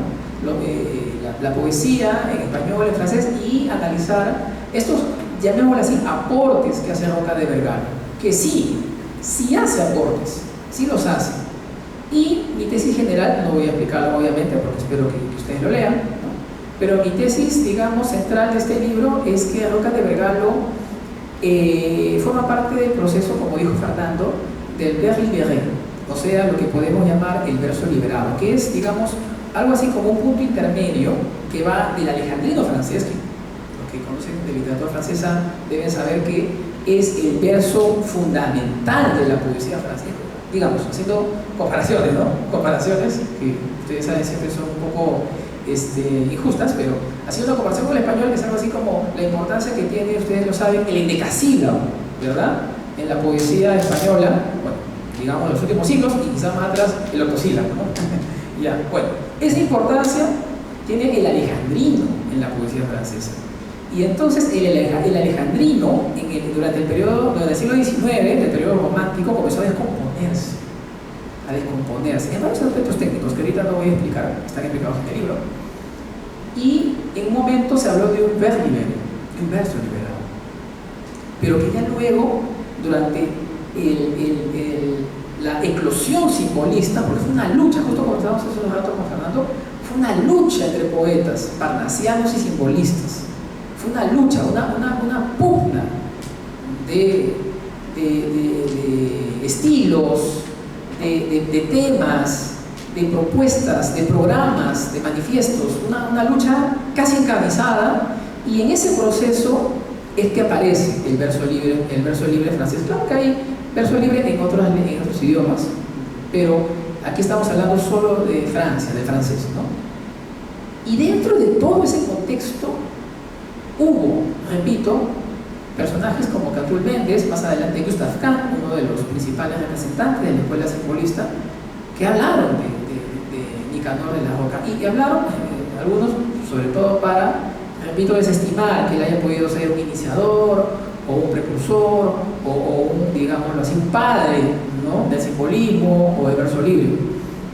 la poesía en español, en francés, y analizar estos, llamémoslo así, aportes que hace Roca de Vergallo, que sí hace aportes, sí los hace. Y mi tesis general, no voy a explicarlo obviamente porque espero que ustedes lo lean, ¿no? Pero mi tesis, digamos, central de este libro es que Roca de Vergallo forma parte del proceso, como dijo Fernando, del vers libéré, o sea, lo que podemos llamar el verso liberado, que es, digamos, algo así como un punto intermedio que va del alejandrino francés, que los que conocen de literatura francesa deben saber que es el verso fundamental de la poesía francesa. Digamos, haciendo comparaciones, ¿no? Comparaciones que ustedes saben siempre son un poco injustas, pero haciendo una comparación con el español, que es algo así como la importancia que tiene, ustedes lo saben, el endecasílabo, ¿verdad? En la poesía española, bueno, digamos en los últimos siglos y quizás más atrás el octosílabo, ¿no? Ya, bueno, esa importancia tiene el alejandrino en la poesía francesa. Y entonces el alejandrino, durante el siglo XIX, el periodo romántico, comenzó a descomponerse en varios aspectos técnicos que ahorita no voy a explicar, están explicados en el libro. Y en un momento se habló de un verso liberado, pero que ya luego, durante la eclosión simbolista, porque fue una lucha, justo como estábamos hace un rato con Fernando, fue una lucha entre poetas parnasianos y simbolistas. Fue una lucha, una pugna de estilos, de temas, de propuestas, de programas, de manifiestos, una lucha casi encarnizada, y en ese proceso es que aparece el verso libre francés. Claro que hay verso libre en otros idiomas, pero aquí estamos hablando solo de Francia, del francés, ¿no? Y dentro de todo ese contexto hubo, repito, personajes como Catull Méndez, más adelante Gustav Kahn, uno de los principales representantes de la escuela simbolista, que hablaron de Nicanor de la Roca, y hablaron, algunos, sobre todo para, repito, desestimar que él haya podido ser un iniciador, o un precursor, o un, digámoslo así, un padre, ¿no?, del simbolismo o del verso libre.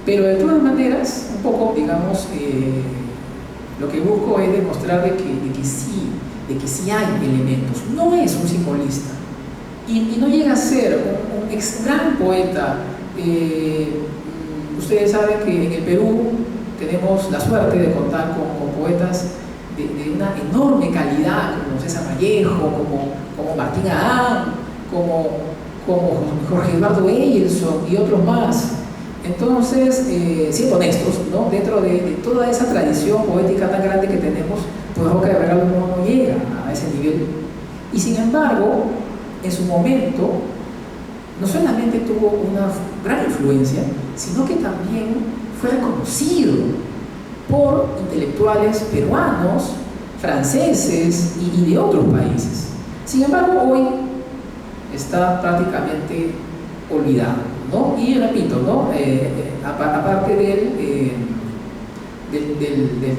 Pero de todas maneras, un poco, digamos, lo que busco es demostrar de que sí hay elementos. No es un simbolista y no llega a ser un gran poeta. Ustedes saben que en el Perú tenemos la suerte de contar con poetas de una enorme calidad, como César Vallejo, como Martín Ahán, como Jorge Eduardo Eyelson y otros más. Entonces, siendo honestos, ¿no?, dentro de toda esa tradición poética tan grande que tenemos, pues Roca de Vergallo no llega a ese nivel. Y sin embargo, en su momento, no solamente tuvo una gran influencia, sino que también fue reconocido por intelectuales peruanos, franceses y de otros países. Sin embargo, hoy está prácticamente olvidado, ¿no? Y repito, ¿no?, aparte del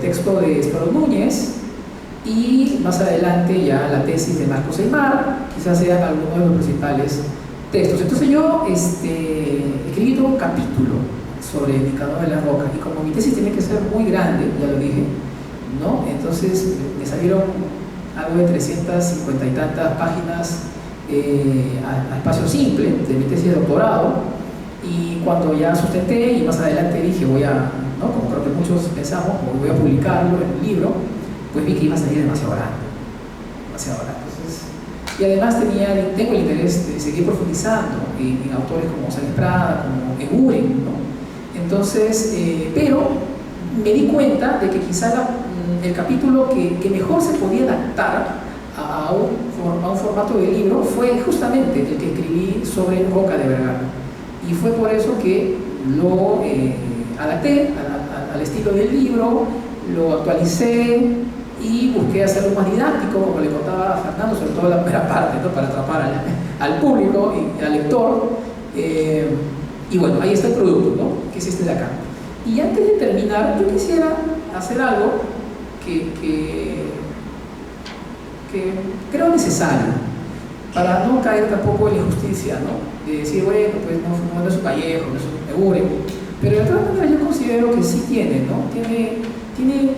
texto de Espero Núñez, y más adelante ya la tesis de Marcos Aymar, quizás sean algunos de los principales textos. Entonces yo escribí todo un capítulo sobre Nicanor de la Roca, y como mi tesis tiene que ser muy grande, ya lo dije, ¿no? Entonces me salieron algo de 350 y tantas páginas a espacio simple de mi tesis de doctorado, y cuando ya sustenté y más adelante dije voy a, ¿no? Como creo que muchos pensamos, voy a publicarlo en un libro, pues vi que iba a salir demasiado grande. Entonces, y además tengo el interés de seguir profundizando en autores como González Prada, como Eguren, ¿no? Entonces, pero me di cuenta de que quizá el capítulo que mejor se podía adaptar a un formato de libro fue justamente el que escribí sobre Roca de Vergara, y fue por eso que lo adapté al estilo del libro, lo actualicé y busqué hacerlo más didáctico, como le contaba a Fernando, sobre todo la primera parte, ¿no? Para atrapar al público y al lector. Y bueno, ahí está el producto, ¿no? Que es este de acá. Y antes de terminar, yo quisiera hacer algo que creo necesario, para no caer tampoco en la injusticia, ¿no? De decir, bueno, pues no es un Vallejo, no es un Eguren, pero de todas maneras yo considero que sí tiene, ¿no? Tiene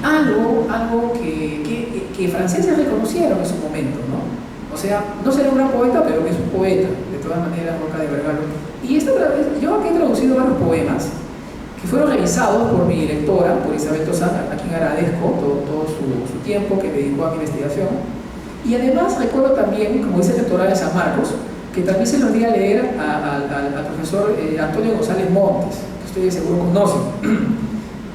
algo que franceses reconocieron en su momento, ¿no? O sea, no será un gran poeta, pero es un poeta, de todas maneras, Roca de Vergara. Y yo aquí he traducido varios poemas que fueron revisados por mi directora, por Isabel Tozán, a quien agradezco todo su tiempo que dedicó a mi investigación. Y además recuerdo también, como dice el doctorado de San Marcos, que también se los di a leer al profesor Antonio González Montes, que estoy seguro conocen.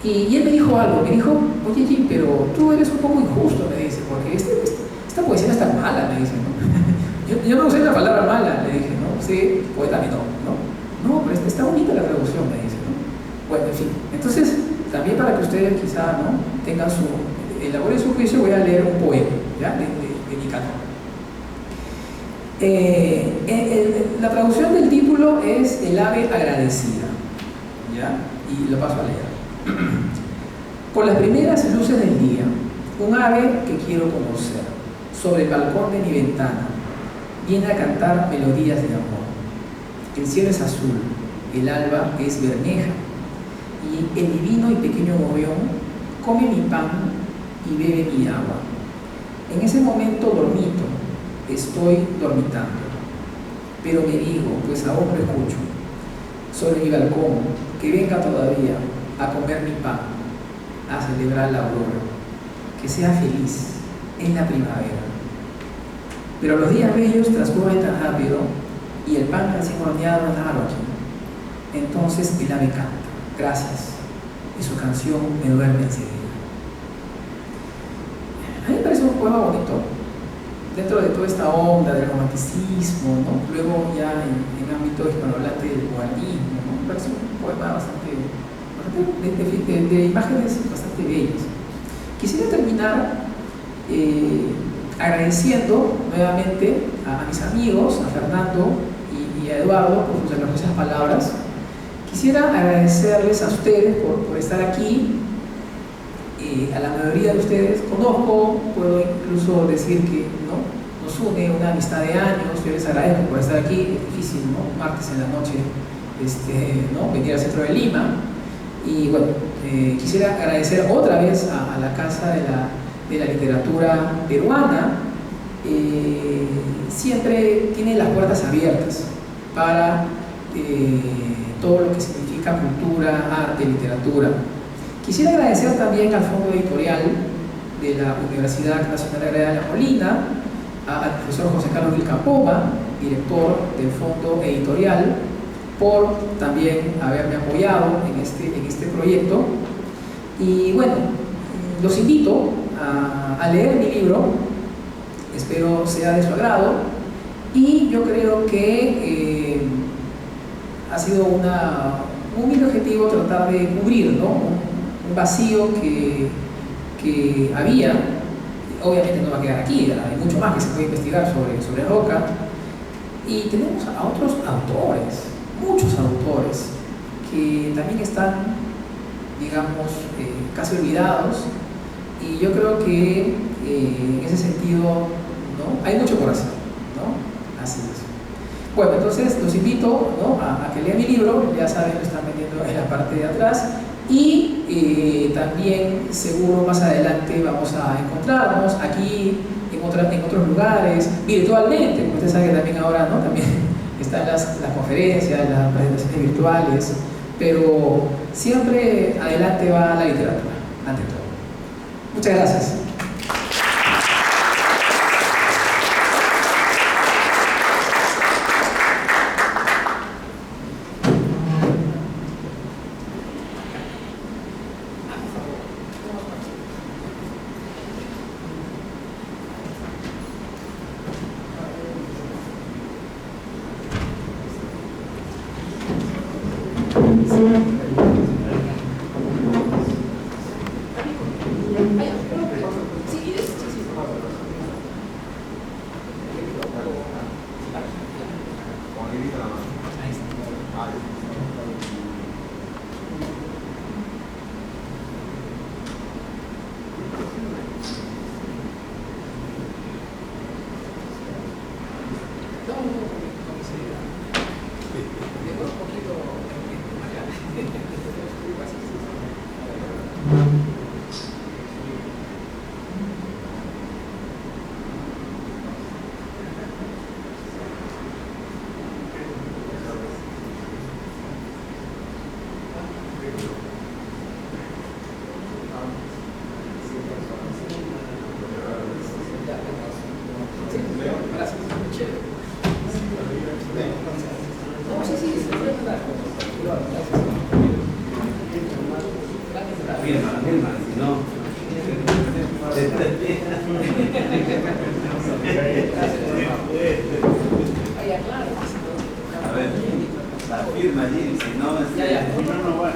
Y él me dijo algo, me dijo, oye Jim, pero tú eres un poco injusto, me dice, porque esta poesía no es tan mala, me dice, ¿no? yo no usé la palabra mala, le dije, ¿no? Sí, poeta no, pero está bonita la traducción, me dice, ¿no? Bueno, en fin, entonces, también para que ustedes quizá, ¿no? Tengan elaboren su juicio, voy a leer un poema, ¿ya? De Nicanor. La traducción del título es El ave agradecida, ¿ya? Y lo paso a leer. Por las primeras luces del día, un ave que quiero conocer, sobre el balcón de mi ventana, viene a cantar melodías de amor. El cielo es azul, el alba es bermeja, y el divino y pequeño gorrión come mi pan y bebe mi agua. En ese momento dormito, estoy dormitando, pero me digo, pues aún lo escucho, sobre mi balcón, que venga todavía a comer mi pan, a celebrar la aurora, que sea feliz en la primavera. Pero los días bellos transcurren tan rápido y el pan recién horneado es raro aquí. Entonces el ave canta, gracias, y su canción me duerme enseguida. A mí me parece un poema bonito, dentro de toda esta onda del romanticismo, ¿no? Luego ya en ámbito hispanohablante del modernismo, ¿no? Me parece un poema bastante de imágenes bastante bellas. Quisiera terminar agradeciendo nuevamente a mis amigos, a Fernando y a Eduardo por sus elogiosas palabras. Quisiera agradecerles a ustedes por estar aquí. A la mayoría de ustedes conozco, puedo incluso decir que, ¿no? Nos une una amistad de años. Yo les agradezco por estar aquí. Es difícil, ¿no? Martes en la noche, ¿no? Venir al centro de Lima. Y bueno, quisiera agradecer otra vez a la Casa de la Literatura Peruana. Siempre tiene las puertas abiertas para todo lo que significa cultura, arte, literatura. Quisiera agradecer también al Fondo Editorial de la Universidad Nacional Agraria de La Molina, al profesor José Carlos Vilcapoma, director del Fondo Editorial, por también haberme apoyado en este proyecto. Y bueno, los invito a leer mi libro, espero sea de su agrado, y yo creo que ha sido un humilde objetivo tratar de cubrir, ¿no? Un vacío que había. Obviamente no va a quedar aquí, hay mucho más que se puede investigar sobre Roca, y tenemos a otros autores, muchos autores que también están, digamos, casi olvidados, y yo creo que en ese sentido, ¿no? Hay mucho por hacer, ¿no? Así es. Bueno, entonces los invito, ¿no?, a que lean mi libro, ya saben, lo están vendiendo en la parte de atrás, y también seguro más adelante vamos a encontrarnos aquí, en otros lugares, virtualmente, porque ustedes saben que también ahora, ¿no?, también están las conferencias, las presentaciones virtuales, pero siempre adelante va la literatura, ante todo. Muchas gracias.
Ya. No, bueno.